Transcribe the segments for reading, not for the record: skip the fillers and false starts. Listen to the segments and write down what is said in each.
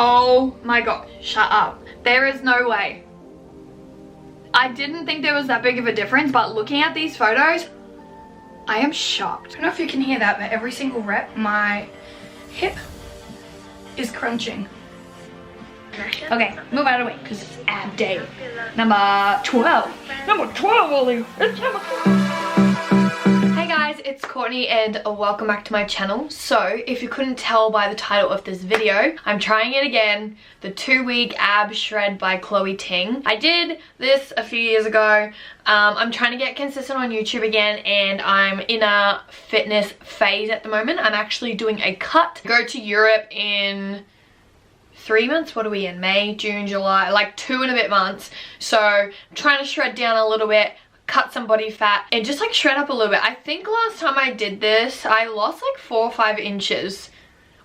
Oh my god, shut up. There is no way. I didn't think there was that big of a difference, but looking at these photos, I am shocked. I don't know if you can hear that, but every single rep, my hip is crunching. Okay, move out of the way, because it's ab day. Number 12. Number 12, Ollie. It's number 12. Hey guys, it's Courtney and welcome back to my channel. So, if you couldn't tell by the title of this video, I'm trying it again. The 2-week ab shred by Chloe Ting. I did this a few years ago. I'm trying to get consistent on YouTube again, and I'm in a fitness phase at the moment. I'm actually doing a cut. Go to Europe in 3 months. What are we in? May, June, July, like 2 and a bit months. So I'm trying to shred down a little bit, cut some body fat, and just like shred up a little bit. I think last time I did this, I lost like 4 or 5 inches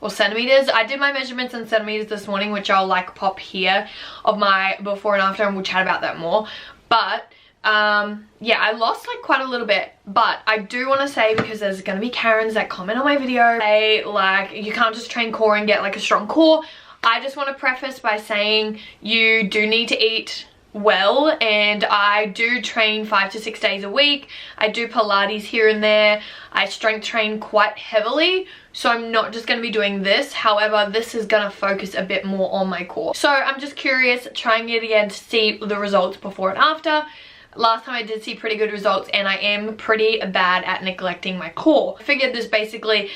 or centimeters. I did my measurements in centimeters this morning, which I'll like pop here of my before and after, and we'll chat about that more. But yeah, I lost like quite a little bit, but I do want to say, because there's gonna be Karens that comment on my video, say like you can't just train core and get like a strong core. I just want to preface by saying you do need to eat well, and I do train 5 to 6 days a week. I do Pilates here and there. I strength train quite heavily, so I'm not just going to be doing this. However, this is going to focus a bit more on my core. So I'm just curious, trying it again to see the results before and after. Last time I did see pretty good results, and I am pretty bad at neglecting my core. I figured this basically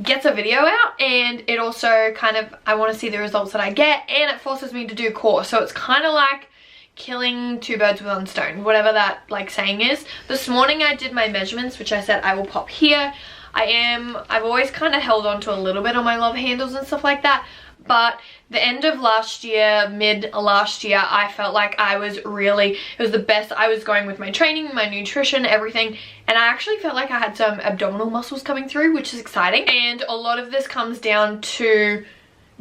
gets a video out, and it also kind of, I want to see the results that I get, and it forces me to do core. So it's kind of like killing 2 birds with 1 stone, whatever that like saying is. This morning I did my measurements, which I said I will pop here. I've always kind of held on to a little bit on my love handles and stuff like that, but the end of last year, mid last year, I felt like I was really, it was the best I was going with my training, my nutrition, everything, and I actually felt like I had some abdominal muscles coming through, which is exciting. And a lot of this comes down to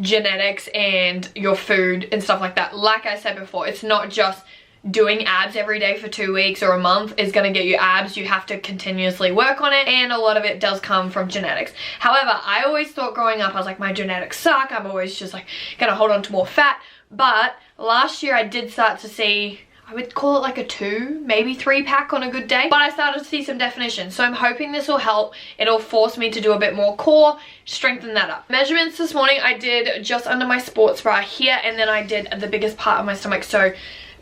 genetics and your food and stuff like that. Like I said before, it's not just doing abs every day for 2 weeks or a month is going to get you abs. You have to continuously work on it, and a lot of it does come from genetics. However, I always thought growing up, I was like, my genetics suck, I'm always just like gonna hold on to more fat. But last year I did start to see, I would call it like a 2, maybe 3 pack on a good day, but I started to see some definition. So I'm hoping this will help. It'll force me to do a bit more core, strengthen that up. Measurements this morning, I did just under my sports bra here, and then I did the biggest part of my stomach, so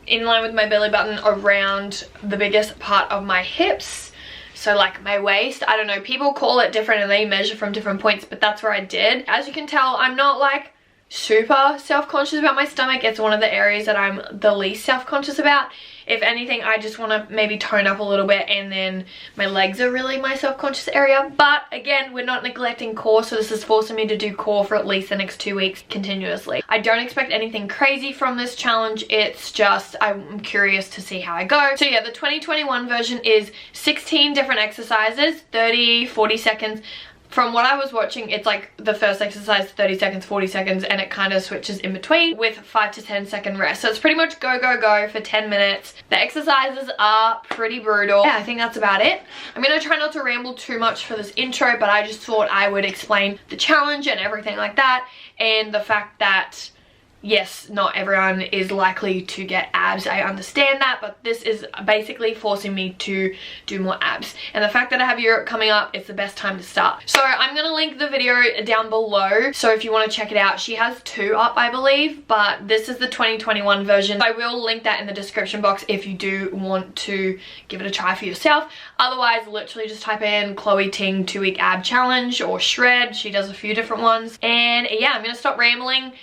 in line with my belly button, around the biggest part of my hips, so like my waist. I don't know, people call it different and they measure from different points, but that's where I did. As you can tell, I'm not like super self-conscious about my stomach. It's one of the areas that I'm the least self-conscious about. If anything, I just want to maybe tone up a little bit, and then my legs are really my self-conscious area. But again, we're not neglecting core, so this is forcing me to do core for at least the next 2 weeks continuously. I don't expect anything crazy from this challenge. It's just, I'm curious to see how I go. So yeah, the 2021 version is 16 different exercises, 30, 40 seconds. From what I was watching, it's like the first exercise 30 seconds, 40 seconds, and it kind of switches in between with 5 to 10 second rest. So it's pretty much go, go, go for 10 minutes. The exercises are pretty brutal. Yeah, I think that's about it. I'm going to try not to ramble too much for this intro, but I just thought I would explain the challenge and everything like that, and the fact that yes, not everyone is likely to get abs. I understand that, but this is basically forcing me to do more abs. And the fact that I have Europe coming up, it's the best time to start. So I'm going to link the video down below. So if you want to check it out, she has 2 up, I believe, but this is the 2021 version. I will link that in the description box if you do want to give it a try for yourself. Otherwise, literally just type in Chloe Ting 2-week ab challenge or shred. She does a few different ones. And yeah, I'm going to stop rambling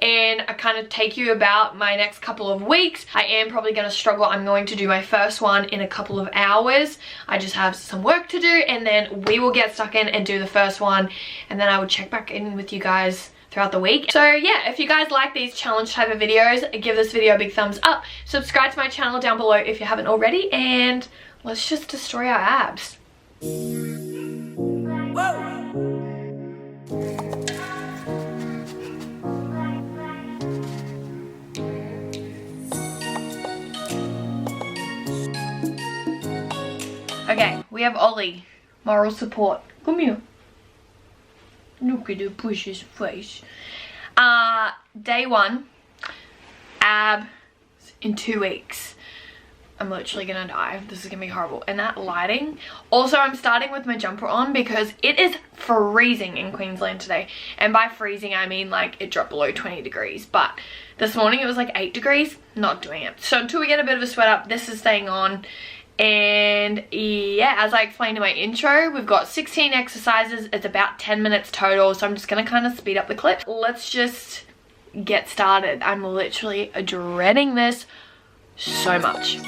and I kind of take you about my next couple of weeks. I am probably going to struggle. I'm going to do my first one in a couple of hours. I just have some work to do, and then we will get stuck in and do the first one, and then I will check back in with you guys throughout the week. So yeah, if you guys like these challenge type of videos, give this video a big thumbs up. Subscribe to my channel down below if you haven't already, and let's just destroy our abs. Whoa. Okay, we have Ollie, moral support. Come here. Look at the precious face. day 1, abs in 2 weeks. I'm literally gonna die. This is gonna be horrible. And that lighting. Also, I'm starting with my jumper on because it is freezing in Queensland today. And by freezing, I mean like it dropped below 20 degrees. But this morning it was like 8 degrees. Not doing it. So until we get a bit of a sweat up, this is staying on. And yeah, as I explained in my intro, we've got 16 exercises. It's about 10 minutes total. So I'm just gonna kind of speed up the clip. Let's just get started. I'm literally dreading this so much.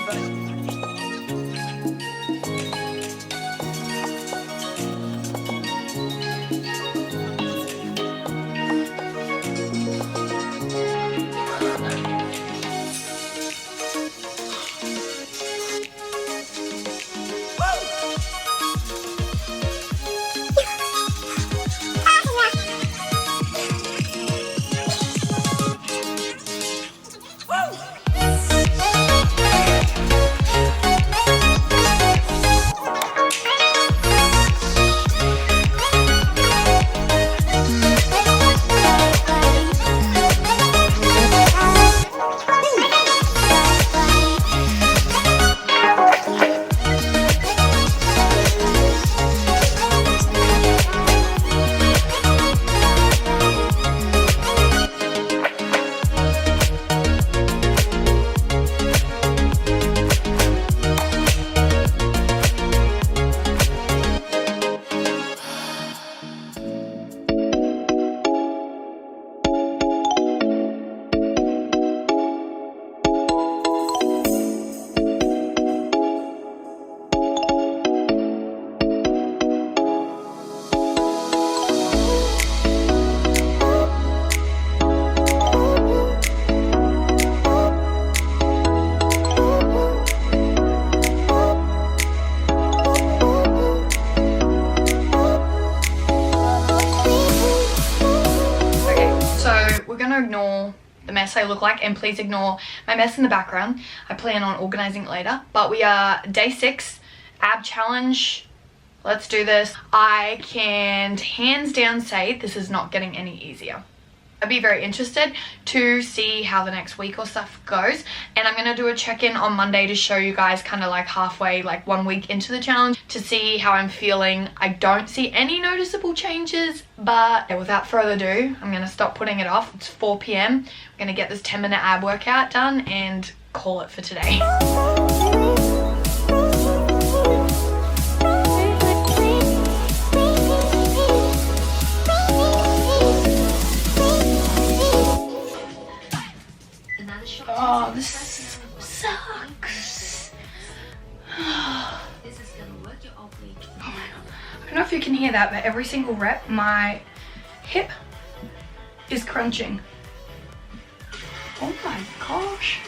Ignore the mess I look like, and please ignore my mess in the background. I plan on organizing it later, but we are day 6 ab challenge. Let's do this. I can hands down say this is not getting any easier. I'd be very interested to see how the next week or stuff goes, and I'm gonna do a check-in on Monday to show you guys kind of like halfway, like 1 week into the challenge, to see how I'm feeling. I don't see any noticeable changes, but without further ado, I'm gonna stop putting it off. It's 4 p.m. I'm gonna get this 10-minute ab workout done and call it for today. Oh, this sucks. This is gonna work your oblique. Oh my god. I don't know if you can hear that, but every single rep, my hip is crunching. Oh my gosh.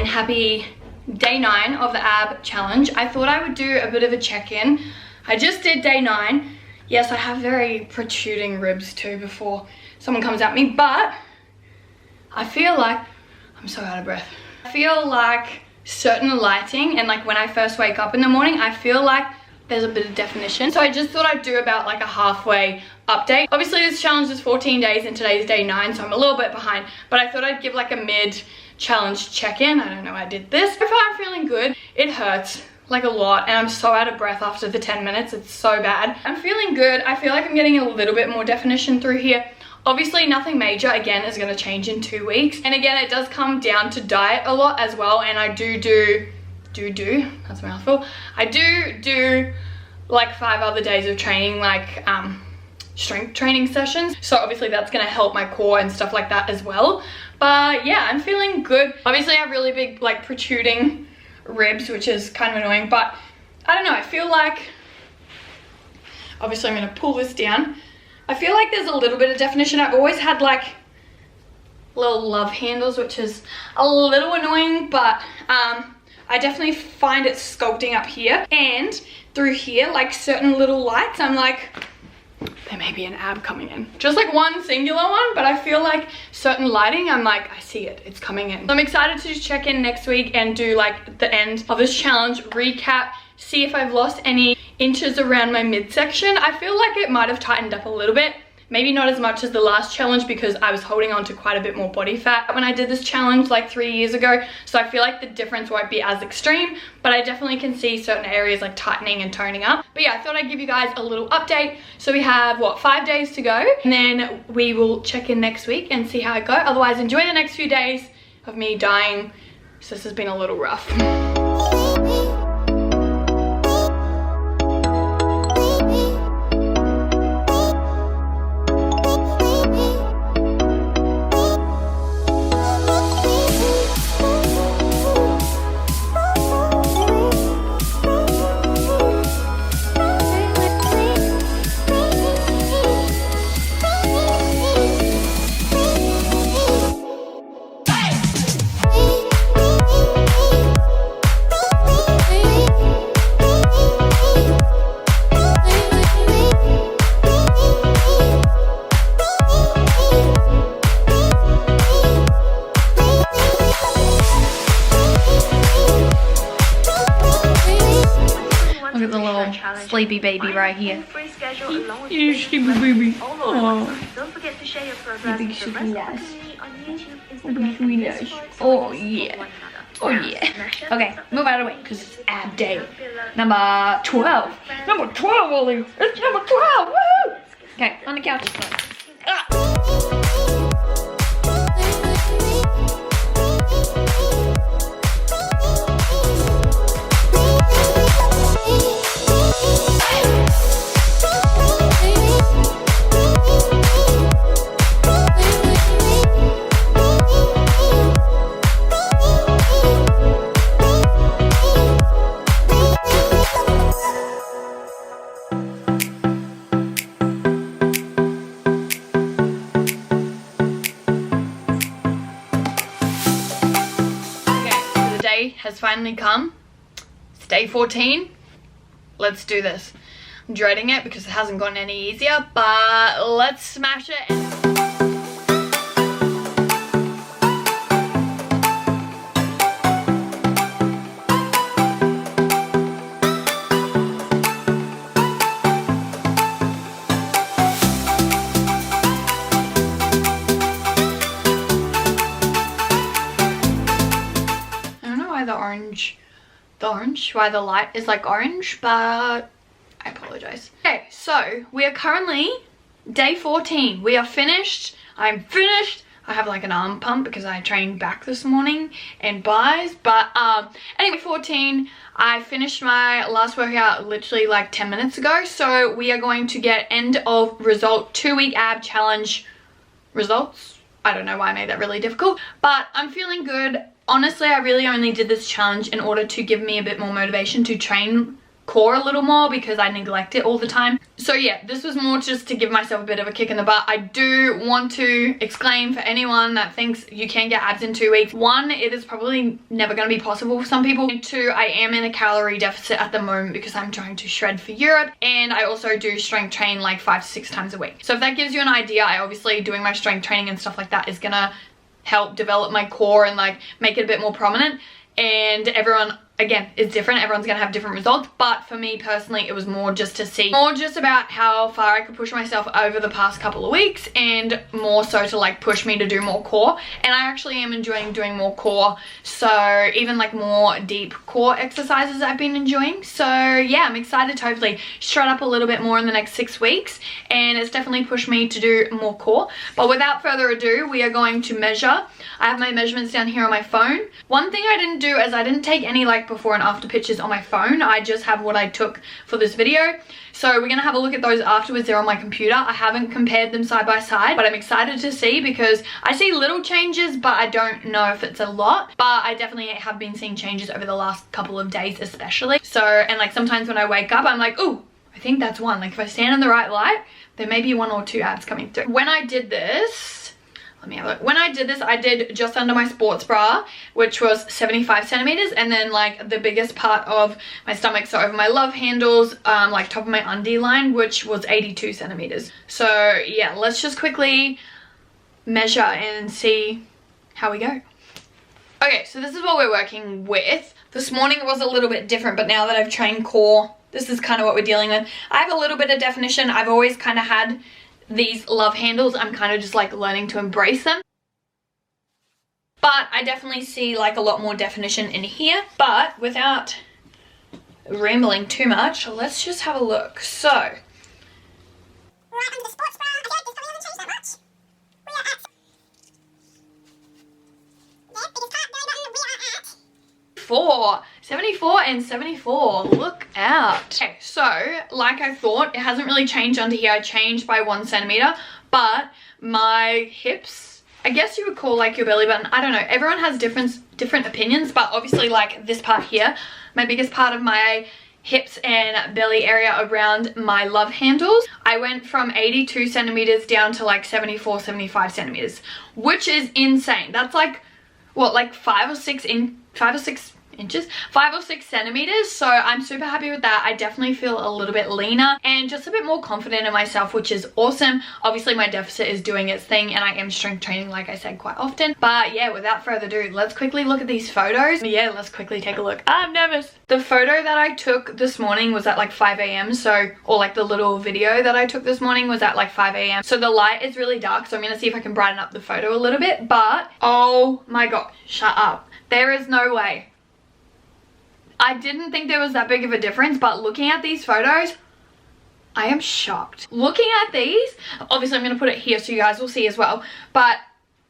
Happy day 9 of the ab challenge. I thought I would do a bit of a check-in. I just did day 9. Yes, I have very protruding ribs too before someone comes at me, but I feel like I'm so out of breath. I feel like certain lighting, and like when I first wake up in the morning, I feel like there's a bit of definition. So I just thought I'd do about like a halfway update. Obviously this challenge is 14 days and today's day 9, so I'm a little bit behind, but I thought I'd give like a mid challenge check-in. I don't know, I did this. So far I'm feeling good. It hurts. like a lot, and I'm so out of breath after the 10 minutes. It's so bad. I'm feeling good. I feel like I'm getting a little bit more definition through here. Obviously nothing major, again, is going to change in 2 weeks. And again, it does come down to diet a lot as well. And I do, that's a mouthful. I do like 5 other days of training, like strength training sessions. So obviously that's going to help my core and stuff like that as well. But yeah, I'm feeling good. Obviously I have really big like protruding ribs, which is kind of annoying, but I don't know. I feel like, obviously I'm going to pull this down. I feel like there's a little bit of definition. I've always had like little love handles, which is a little annoying, but I definitely find it sculpting up here and through here, like certain little lights. I'm like, there may be an ab coming in. Just like one singular one, but I feel like certain lighting, I'm like, I see it, it's coming in. So I'm excited to check in next week and do like the end of this challenge, recap, see if I've lost any inches around my midsection. I feel like it might have tightened up a little bit. Maybe not as much as the last challenge because I was holding on to quite a bit more body fat when I did this challenge like 3 years ago. So I feel like the difference won't be as extreme, but I definitely can see certain areas like tightening and toning up. But yeah, I thought I'd give you guys a little update. So we have, what, 5 days to go? And then we will check in next week and see how I go. Otherwise, enjoy the next few days of me dying. So this has been a little rough. Look at the little sleepy baby right here. You sleepy baby. Oh, don't forget to share your progress with the rest of the community on YouTube, Instagram, and Discord. Oh yeah. Oh yeah. Okay, move out of the way because it's ab day. Number 12. Number 12, Ollie. It's number 12. Woohoo! Okay, on the couch. Has finally come. It's day 14. Let's do this. I'm dreading it because it hasn't gotten any easier, but let's smash it. Why the light is like orange, but I apologize. Okay, so we are currently day 14. We are finished. I'm finished. I have like an arm pump because I trained back this morning and buys, but anyway, 14. I finished my last workout literally like 10 minutes ago, so we are going to get end of result 2-week ab challenge results. I don't know why I made that really difficult, but I'm feeling good. Honestly, I really only did this challenge in order to give me a bit more motivation to train core a little more because I neglect it all the time. So yeah, this was more just to give myself a bit of a kick in the butt. I do want to exclaim for anyone that thinks you can get abs in 2 weeks. 1, it is probably never going to be possible for some people. And 2, I am in a calorie deficit at the moment because I'm trying to shred for Europe, and I also do strength train like 5 to 6 times a week. So if that gives you an idea, I obviously doing my strength training and stuff like that is gonna help develop my core and like make it a bit more prominent. And everyone again, it's different. Everyone's gonna have different results, but for me personally, it was more just to see, more just about how far I could push myself over the past couple of weeks, and more so to like push me to do more core. And I actually am enjoying doing more core, so even like more deep core exercises I've been enjoying. So yeah, I'm excited to hopefully strut up a little bit more in the next 6 weeks, and it's definitely pushed me to do more core. But without further ado, we are going to measure. I have my measurements down here on my phone. One thing I didn't do is I didn't take any like before and after pictures on my phone. I just have what I took for this video. So we're gonna have a look at those afterwards. They're on my computer. I haven't compared them side by side, but I'm excited to see because I see little changes, but I don't know if it's a lot. But I definitely have been seeing changes over the last couple of days especially. So, and like sometimes when I wake up, I'm like, ooh, I think that's one. Like if I stand in the right light, there may be 1 or 2 abs coming through. When I did this, let me have a look. When I did this, I did just under my sports bra, which was 75 centimeters, and then like the biggest part of my stomach, so over my love handles, like top of my undie line, which was 82 centimeters. So yeah, let's just quickly measure and see how we go. Okay, so this is what we're working with. This morning it was a little bit different, but now that I've trained core, this is kind of what we're dealing with. I have a little bit of definition. I've always kind of had these love handles. I'm kind of just like learning to embrace them. But I definitely see like a lot more definition in here. But without rambling too much, let's just have a look. So, right under the sports bra, I feel like this probably hasn't changed that much. We are at, yeah, biggest part, belly button, we are at 74 and 74. Look out. Okay, so like I thought, it hasn't really changed under here. I changed by 1 centimeter, but my hips, I guess you would call like your belly button, I don't know, everyone has different opinions, but obviously like this part here, my biggest part of my hips and belly area around my love handles, I went from 82 centimeters down to like 74, 75 centimeters, which is insane. That's like, what, like 5 or 6 inches, 5 or 6 centimeters. So I'm super happy with that. I definitely feel a little bit leaner and just a bit more confident in myself, which is awesome. Obviously my deficit is doing its thing, and I am strength training like I said quite often. But yeah, without further ado, let's quickly look at these photos. Yeah, let's quickly take a look. I'm nervous. The photo that I took this morning was at like 5 a.m. so, or like the little video that I took this morning was at like 5 a.m. so the light is really dark, so I'm gonna see if I can brighten up the photo a little bit. But oh my god, shut up. There is no way. I didn't think there was that big of a difference, but looking at these photos, I am shocked. Looking at these, obviously I'm going to put it here so you guys will see as well, but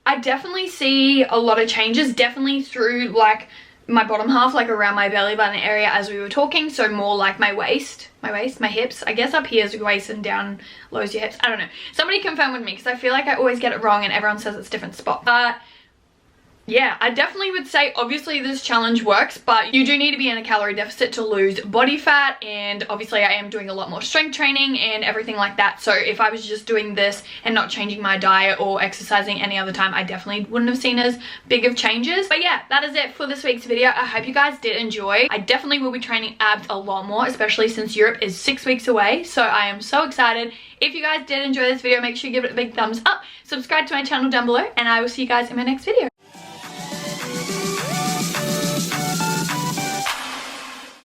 I definitely see a lot of changes, definitely through like my bottom half, like around my belly button area as we were talking, so more like my waist, my hips. I guess up here is your waist and down low is your hips. I don't know. Somebody confirm with me because I feel like I always get it wrong and everyone says it's different spot. But yeah, I definitely would say obviously this challenge works, but you do need to be in a calorie deficit to lose body fat, and obviously I am doing a lot more strength training and everything like that. So if I was just doing this and not changing my diet or exercising any other time, I definitely wouldn't have seen as big of changes. But yeah, that is it for this week's video. I hope you guys did enjoy. I definitely will be training abs a lot more, especially since Europe is 6 weeks away. So I am so excited. If you guys did enjoy this video, make sure you give it a big thumbs up, subscribe to my channel down below, and I will see you guys in my next video.